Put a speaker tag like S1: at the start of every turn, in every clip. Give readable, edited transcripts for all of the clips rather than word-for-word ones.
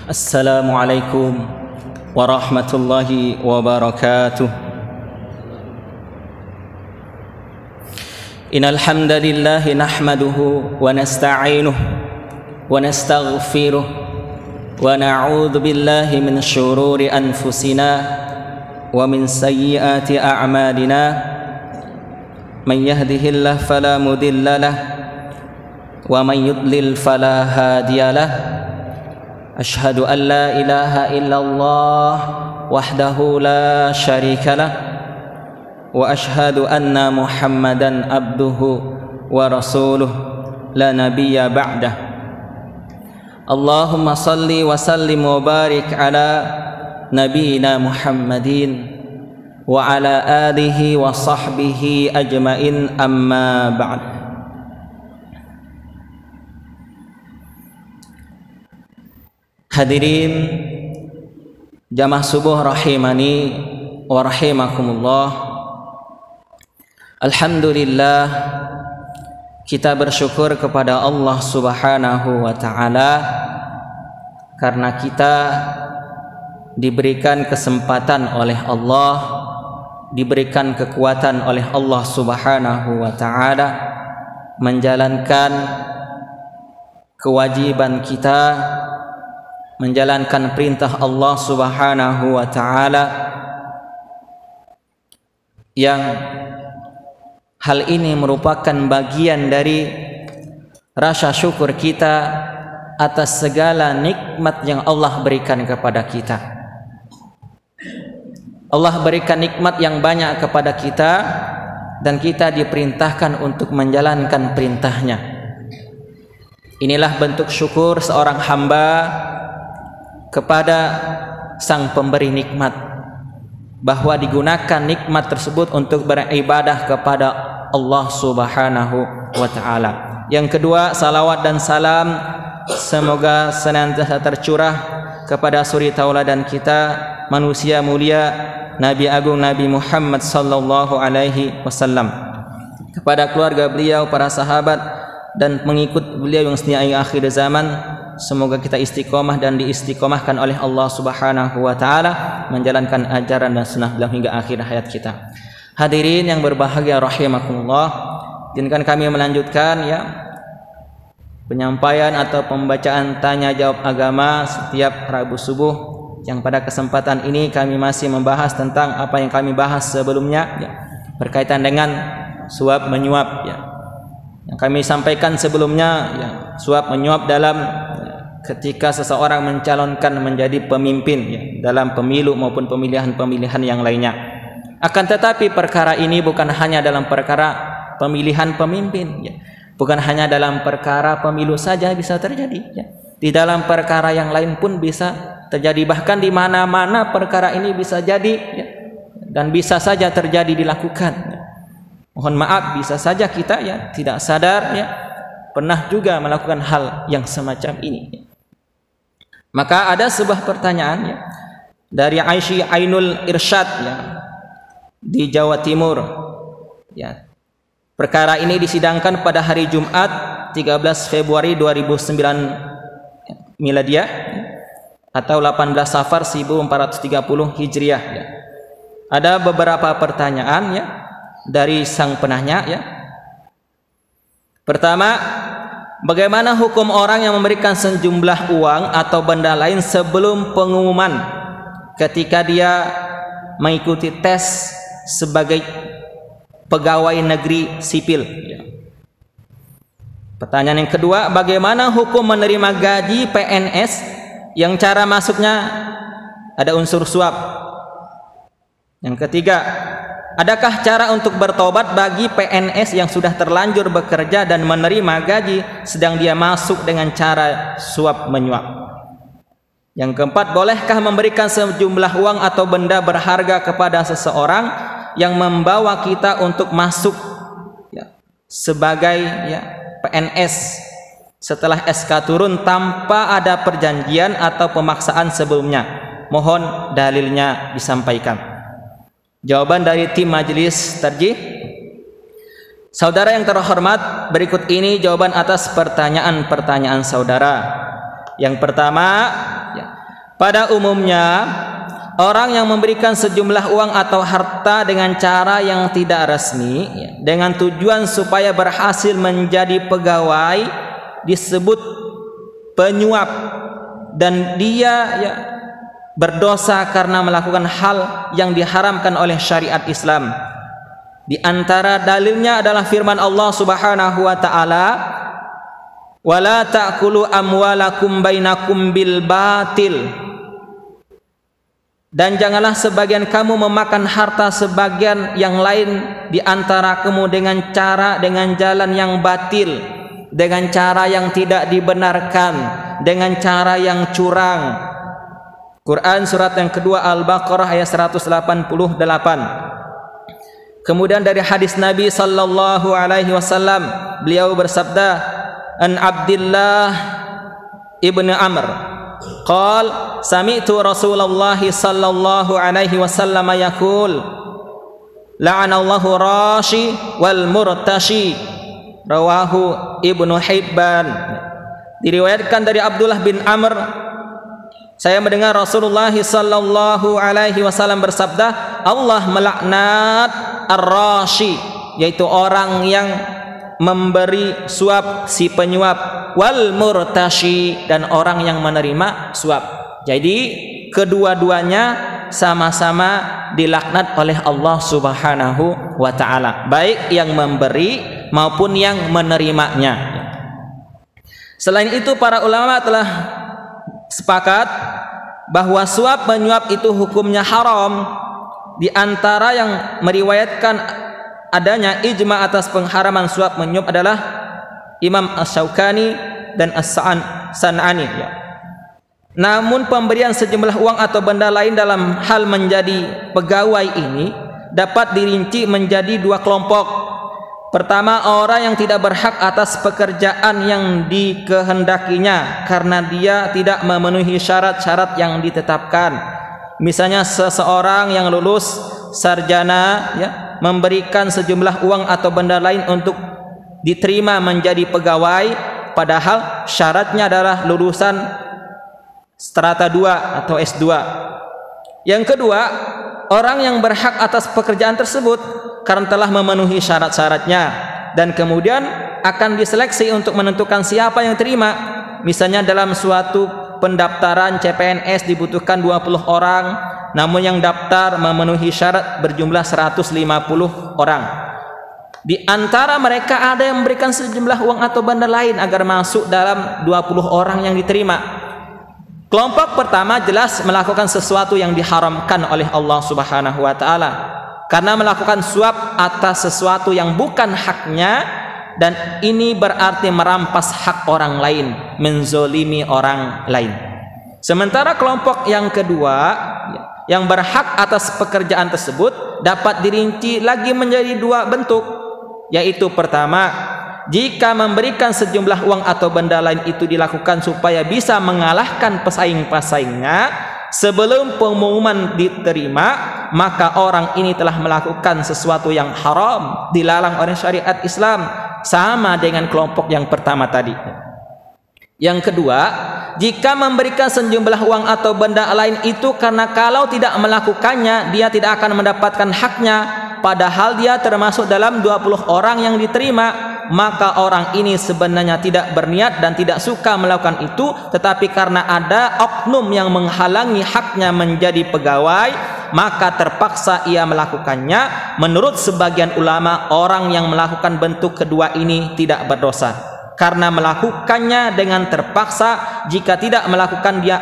S1: Assalamualaikum warahmatullahi wabarakatuh. Innal hamdalillah nahmaduhu wa nasta'inuhu wa nastaghfiruh wa na'udzu billahi min syururi anfusina wa min sayyiati a'malina. Man yahdihillahu fala mudilla lahu wa man yudlil fala hadiyalah. Asyhadu an la ilaha illallah wahdahu la syarika lah wa asyhadu anna Muhammadan abduhu wa rasuluh la nabiyya ba'dah. Allahumma salli wa sallim wa barik ala nabiyyina Muhammadin wa ala alihi wa sahbihi ajmain, amma ba'd. Hadirin jamaah subuh rahimani wa rahimakumullah. Alhamdulillah, kita bersyukur kepada Allah Subhanahu wa ta'ala karena kita diberikan kesempatan oleh Allah, diberikan kekuatan oleh Allah Subhanahu wa ta'ala menjalankan kewajiban kita, menjalankan perintah Allah Subhanahu wa ta'ala, yang hal ini merupakan bagian dari rasa syukur kita atas segala nikmat yang Allah berikan kepada kita. Allah berikan nikmat yang banyak kepada kita dan kita diperintahkan untuk menjalankan perintahnya. Inilah bentuk syukur seorang hamba kepada sang pemberi nikmat, bahwa digunakan nikmat tersebut untuk beribadah kepada Allah Subhanahu wa ta'ala. Yang kedua, salawat dan salam semoga senantiasa tercurah kepada suri tauladan kita, manusia mulia, Nabi Agung Nabi Muhammad sallallahu alaihi wasallam, kepada keluarga beliau, para sahabat dan pengikut beliau yang setia hingga akhir zaman. Semoga kita istiqomah dan diistiqomahkan oleh Allah Subhanahu wa ta'ala menjalankan ajaran dan sunnah beliau hingga akhir hayat kita. Hadirin yang berbahagia rahimakumullah, izinkan kami melanjutkan penyampaian atau pembacaan tanya jawab agama setiap Rabu subuh, yang pada kesempatan ini kami masih membahas tentang apa yang kami bahas sebelumnya berkaitan dengan suap menyuap yang kami sampaikan sebelumnya. Suap menyuap dalam ketika seseorang mencalonkan menjadi pemimpin dalam pemilu maupun pemilihan-pemilihan yang lainnya. Akan tetapi perkara ini bukan hanya dalam perkara pemilihan pemimpin, bukan hanya dalam perkara pemilu saja bisa terjadi, di dalam perkara yang lain pun bisa terjadi. Bahkan di mana-mana perkara ini bisa jadi dan bisa saja terjadi dilakukan. Mohon maaf, bisa saja kita tidak sadar pernah juga melakukan hal yang semacam ini. Maka ada sebuah pertanyaan dari Aisyah Ainul Irsyad di Jawa Timur. Perkara ini disidangkan pada hari Jumat 13 Februari 2009 Miladiah atau 18 Safar 1430 Hijriah. Ada beberapa pertanyaan dari sang penanya. Pertama, bagaimana hukum orang yang memberikan sejumlah uang atau benda lain sebelum pengumuman ketika dia mengikuti tes sebagai pegawai negeri sipil? Pertanyaan yang kedua, bagaimana hukum menerima gaji PNS yang cara masuknya ada unsur suap? Yang ketiga, adakah cara untuk bertobat bagi PNS yang sudah terlanjur bekerja dan menerima gaji sedang dia masuk dengan cara suap menyuap? Yang keempat, bolehkah memberikan sejumlah uang atau benda berharga kepada seseorang yang membawa kita untuk masuk sebagai PNS setelah SK turun tanpa ada perjanjian atau pemaksaan sebelumnya? Mohon dalilnya disampaikan. Jawaban dari tim majelis tarjih. Saudara yang terhormat, berikut ini jawaban atas pertanyaan-pertanyaan saudara. Yang pertama, Pada umumnya, orang yang memberikan sejumlah uang atau harta dengan cara yang tidak resmi, dengan tujuan supaya berhasil menjadi pegawai, disebut penyuap, dan dia berdosa karena melakukan hal yang diharamkan oleh syariat Islam. Di antara dalilnya adalah firman Allah Subhanahu wa taala, "Wala ta'kulu amwalakum bainakum bil batil." Dan janganlah sebagian kamu memakan harta sebagian yang lain di antara kamu dengan jalan yang batil, dengan cara yang tidak dibenarkan, dengan cara yang curang. Quran surat yang kedua Al-Baqarah ayat 188. Kemudian dari hadis Nabi sallallahu alaihi wasallam, beliau bersabda, "An Abdullah ibnu Amr qal sami'tu Rasulullah sallallahu alaihi wasallam yaqul la'anallahu rashi wal murtashi." Rawahu Ibnu Hibban. Diriwayatkan dari Abdullah bin Amr, saya mendengar Rasulullah sallallahu alaihi wasallam bersabda, Allah melaknat ar-rashi, yaitu orang yang memberi suap, si penyuap, wal murtashi, dan orang yang menerima suap. Jadi kedua-duanya sama-sama dilaknat oleh Allah Subhanahu wa taala, baik yang memberi maupun yang menerimanya. Selain itu, para ulama telah sepakat bahwa suap menyuap itu hukumnya haram. Di antara yang meriwayatkan adanya ijma atas pengharaman suap menyuap adalah Imam Asy-Syaukani dan As-San'ani. Namun pemberian sejumlah uang atau benda lain dalam hal menjadi pegawai ini dapat dirinci menjadi dua kelompok. Pertama, orang yang tidak berhak atas pekerjaan yang dikehendakinya karena dia tidak memenuhi syarat-syarat yang ditetapkan. Misalnya seseorang yang lulus sarjana memberikan sejumlah uang atau benda lain untuk diterima menjadi pegawai, padahal syaratnya adalah lulusan strata 2 atau S2. Yang kedua, orang yang berhak atas pekerjaan tersebut karena telah memenuhi syarat-syaratnya dan kemudian akan diseleksi untuk menentukan siapa yang terima. Misalnya dalam suatu pendaftaran CPNS dibutuhkan 20 orang, namun yang daftar memenuhi syarat berjumlah 150 orang. Di antara mereka ada yang memberikan sejumlah uang atau benda lain agar masuk dalam 20 orang yang diterima. Kelompok pertama jelas melakukan sesuatu yang diharamkan oleh Allah Subhanahu wa taala, karena melakukan suap atas sesuatu yang bukan haknya, dan ini berarti merampas hak orang lain, menzolimi orang lain. Sementara kelompok yang kedua yang berhak atas pekerjaan tersebut dapat dirinci lagi menjadi dua bentuk, yaitu pertama, jika memberikan sejumlah uang atau benda lain itu dilakukan supaya bisa mengalahkan pesaing-pesaingnya sebelum pengumuman diterima, maka orang ini telah melakukan sesuatu yang haram, dilarang oleh syariat Islam, sama dengan kelompok yang pertama tadi. Yang kedua, jika memberikan sejumlah uang atau benda lain itu karena kalau tidak melakukannya dia tidak akan mendapatkan haknya, padahal dia termasuk dalam 20 orang yang diterima, maka orang ini sebenarnya tidak berniat dan tidak suka melakukan itu, tetapi karena ada oknum yang menghalangi haknya menjadi pegawai, maka terpaksa ia melakukannya. Menurut sebagian ulama, orang yang melakukan bentuk kedua ini tidak berdosa, karena melakukannya dengan terpaksa. Jika tidak melakukan, dia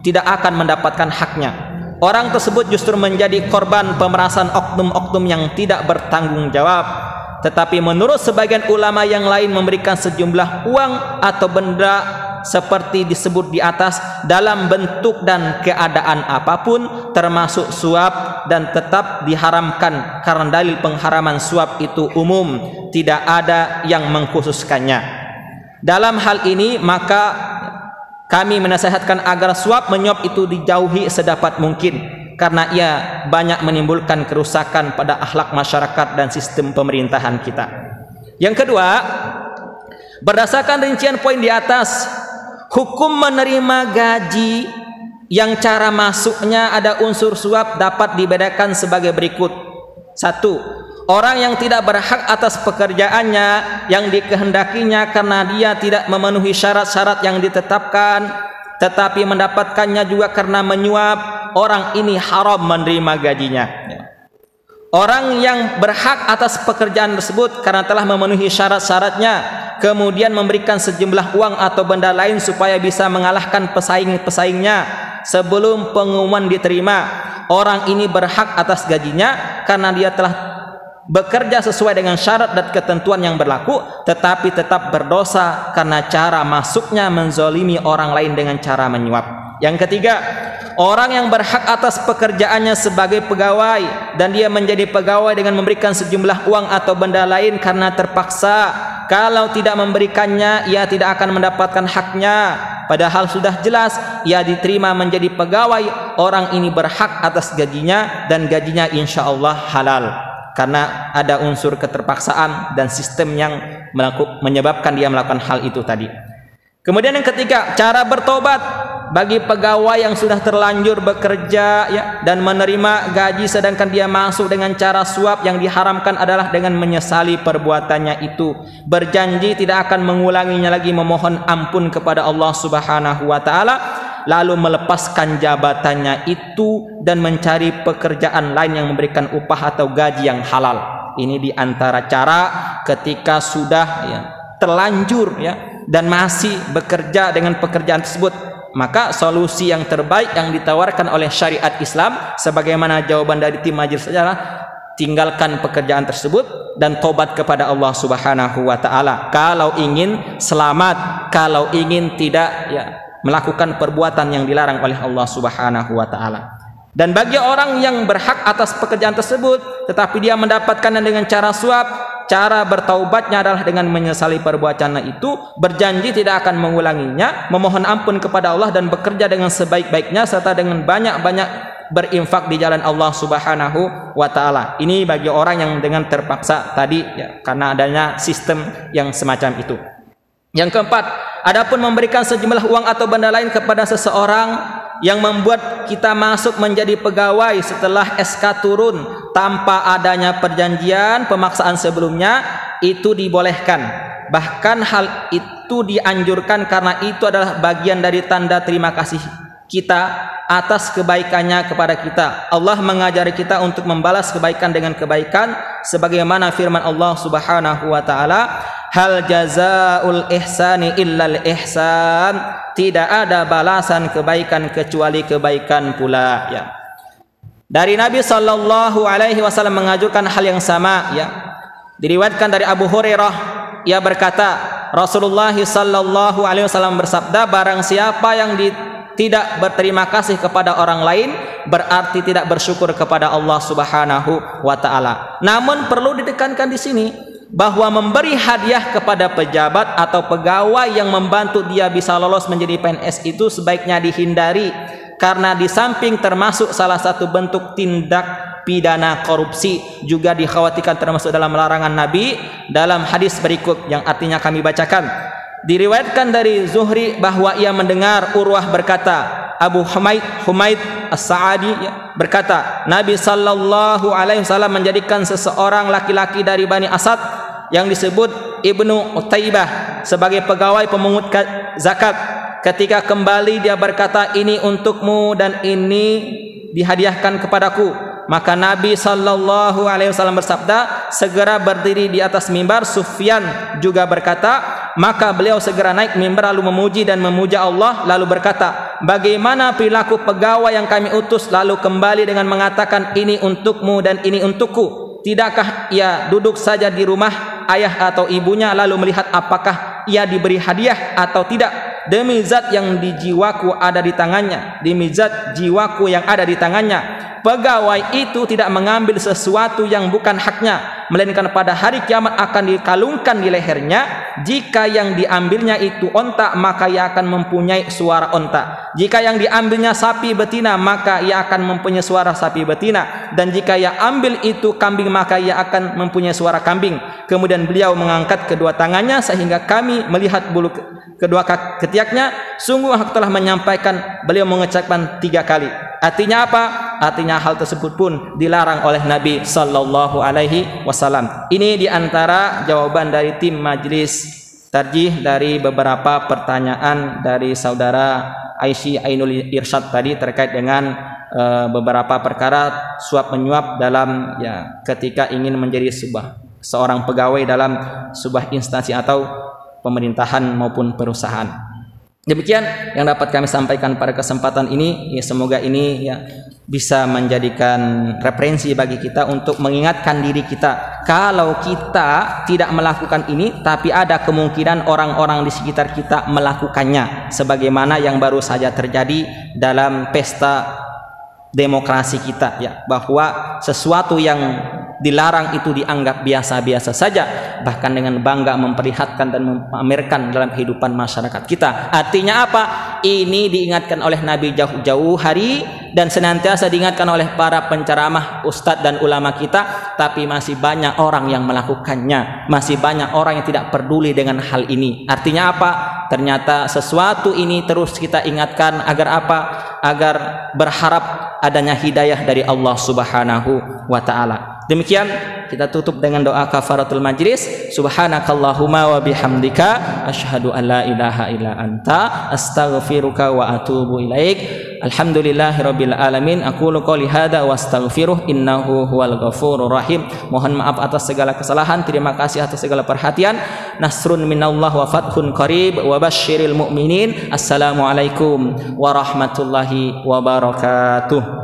S1: tidak akan mendapatkan haknya. Orang tersebut justru menjadi korban pemerasan oknum-oknum yang tidak bertanggung jawab. Tetapi menurut sebagian ulama yang lain, memberikan sejumlah uang atau benda seperti disebut di atas dalam bentuk dan keadaan apapun termasuk suap dan tetap diharamkan, karena dalil pengharaman suap itu umum, tidak ada yang mengkhususkannya. Dalam hal ini maka kami menasihatkan agar suap menyuap itu dijauhi sedapat mungkin, karena ia banyak menimbulkan kerusakan pada akhlak masyarakat dan sistem pemerintahan kita. Yang kedua, berdasarkan rincian poin di atas, hukum menerima gaji yang cara masuknya ada unsur suap dapat dibedakan sebagai berikut. 1. Orang yang tidak berhak atas pekerjaannya yang dikehendakinya karena dia tidak memenuhi syarat-syarat yang ditetapkan, tetapi mendapatkannya juga karena menyuap, orang ini haram menerima gajinya. Orang yang berhak atas pekerjaan tersebut karena telah memenuhi syarat-syaratnya, kemudian memberikan sejumlah uang atau benda lain supaya bisa mengalahkan pesaing-pesaingnya sebelum pengumuman diterima, orang ini berhak atas gajinya karena dia telah bekerja sesuai dengan syarat dan ketentuan yang berlaku, tetapi tetap berdosa karena cara masuknya menzolimi orang lain dengan cara menyuap. Yang ketiga, orang yang berhak atas pekerjaannya sebagai pegawai dan dia menjadi pegawai dengan memberikan sejumlah uang atau benda lain karena terpaksa. Kalau tidak memberikannya, ia tidak akan mendapatkan haknya. Padahal sudah jelas ia diterima menjadi pegawai, orang ini berhak atas gajinya dan gajinya insya Allah halal. Karena ada unsur keterpaksaan dan sistem yang menyebabkan dia melakukan hal itu tadi. Kemudian yang ketiga, cara bertobat bagi pegawai yang sudah terlanjur bekerja dan menerima gaji sedangkan dia masuk dengan cara suap, yang diharamkan adalah dengan menyesali perbuatannya itu, berjanji tidak akan mengulanginya lagi, memohon ampun kepada Allah Subhanahu wa taala, lalu melepaskan jabatannya itu dan mencari pekerjaan lain yang memberikan upah atau gaji yang halal. Ini diantara cara ketika sudah terlanjur dan masih bekerja dengan pekerjaan tersebut, maka solusi yang terbaik yang ditawarkan oleh syariat Islam sebagaimana jawaban dari tim majelis adalah tinggalkan pekerjaan tersebut dan tobat kepada Allah Subhanahu wa taala kalau ingin selamat, kalau ingin tidak melakukan perbuatan yang dilarang oleh Allah Subhanahu wa taala. Dan bagi orang yang berhak atas pekerjaan tersebut tetapi dia mendapatkannya dengan cara suap, cara bertaubatnya adalah dengan menyesali perbuatannya itu, berjanji tidak akan mengulanginya, memohon ampun kepada Allah dan bekerja dengan sebaik-baiknya serta dengan banyak-banyak berinfak di jalan Allah Subhanahu wa taala. Ini bagi orang yang dengan terpaksa tadi karena adanya sistem yang semacam itu. Yang keempat, adapun memberikan sejumlah uang atau benda lain kepada seseorang yang membuat kita masuk menjadi pegawai setelah SK turun tanpa adanya perjanjian pemaksaan sebelumnya, itu dibolehkan. Bahkan hal itu dianjurkan karena itu adalah bagian dari tanda terima kasih kita atas kebaikannya kepada kita. Allah mengajari kita untuk membalas kebaikan dengan kebaikan sebagaimana firman Allah Subhanahu wa taala, hal jazaul ihsani illal ihsan, tidak ada balasan kebaikan kecuali kebaikan pula. Dari Nabi sallallahu alaihi wasallam mengajarkan hal yang sama. Diriwayatkan dari Abu Hurairah, ia berkata, Rasulullah sallallahu alaihi wasallam bersabda, barang siapa yang tidak berterima kasih kepada orang lain berarti tidak bersyukur kepada Allah Subhanahu wa taala. Namun perlu ditekankan di sini bahwa memberi hadiah kepada pejabat atau pegawai yang membantu dia bisa lolos menjadi PNS itu sebaiknya dihindari, karena di samping termasuk salah satu bentuk tindak pidana korupsi, juga dikhawatirkan termasuk dalam larangan Nabi dalam hadis berikut yang artinya kami bacakan. Diriwayatkan dari Zuhri bahwa ia mendengar Urwah berkata, Abu Humaid As-Sa'adi berkata, Nabi sallallahu alaihi wasallam menjadikan seseorang laki-laki dari Bani Asad yang disebut Ibnu Utaibah sebagai pegawai pemungut zakat. Ketika kembali dia berkata, ini untukmu dan ini dihadiahkan kepadaku. Maka Nabi sallallahu alaihi wasallam bersabda, segera berdiri di atas mimbar. Sufyan juga berkata, maka beliau segera naik mimbar lalu memuji dan memuja Allah, lalu berkata, bagaimana perilaku pegawai yang kami utus, lalu kembali dengan mengatakan, ini untukmu dan ini untukku. Tidakkah ia duduk saja di rumah ayah atau ibunya lalu melihat apakah ia diberi hadiah atau tidak? Demi zat yang di jiwaku ada di tangannya, demi zat jiwaku yang ada di tangannya, pegawai itu tidak mengambil sesuatu yang bukan haknya, melainkan pada hari kiamat akan dikalungkan di lehernya. Jika yang diambilnya itu onta, maka ia akan mempunyai suara onta. Jika yang diambilnya sapi betina, maka ia akan mempunyai suara sapi betina. Dan jika ia ambil itu kambing, maka ia akan mempunyai suara kambing. Kemudian beliau mengangkat kedua tangannya sehingga kami melihat bulu kedua ketiaknya. Sungguh aku telah menyampaikan, beliau mengucapkan 3 kali. Artinya apa? Artinya hal tersebut pun dilarang oleh Nabi Sallallahu Alaihi Wasallam. Ini diantara jawaban dari tim Majelis Tarjih dari beberapa pertanyaan dari saudara Aisyah Ainul Irsyad tadi terkait dengan beberapa perkara suap menyuap dalam ketika ingin menjadi seorang pegawai dalam sebuah instansi atau pemerintahan maupun perusahaan. Demikian yang dapat kami sampaikan pada kesempatan ini. Semoga ini bisa menjadikan referensi bagi kita untuk mengingatkan diri kita. Kalau kita tidak melakukan ini, tapi ada kemungkinan orang-orang di sekitar kita melakukannya, sebagaimana yang baru saja terjadi dalam pesta demokrasi kita, bahwa sesuatu yang dilarang itu dianggap biasa-biasa saja, bahkan dengan bangga memperlihatkan dan memamerkan dalam kehidupan masyarakat kita. Artinya apa? Ini diingatkan oleh Nabi jauh-jauh hari dan senantiasa diingatkan oleh para penceramah, ustadz dan ulama kita, tapi masih banyak orang yang melakukannya, masih banyak orang yang tidak peduli dengan hal ini. Artinya apa? Ternyata sesuatu ini terus kita ingatkan agar apa? Agar berharap adanya hidayah dari Allah Subhanahu wa taala. Demikian kita tutup dengan doa kafaratul majlis. Subhanakallahumma wa bihamdika asyhadu an la ilaha illa anta astaghfiruka wa atubu ilaik. Alhamdulillahirabbil alamin. Aqulu qouli hadza wa astaghfiruh innahu huwal ghafurur rahim. Mohon maaf atas segala kesalahan, terima kasih atas segala perhatian. Nasrun minallah wa fathun qarib wa basyiril mu'minin. Assalamualaikum warahmatullahi wabarakatuh.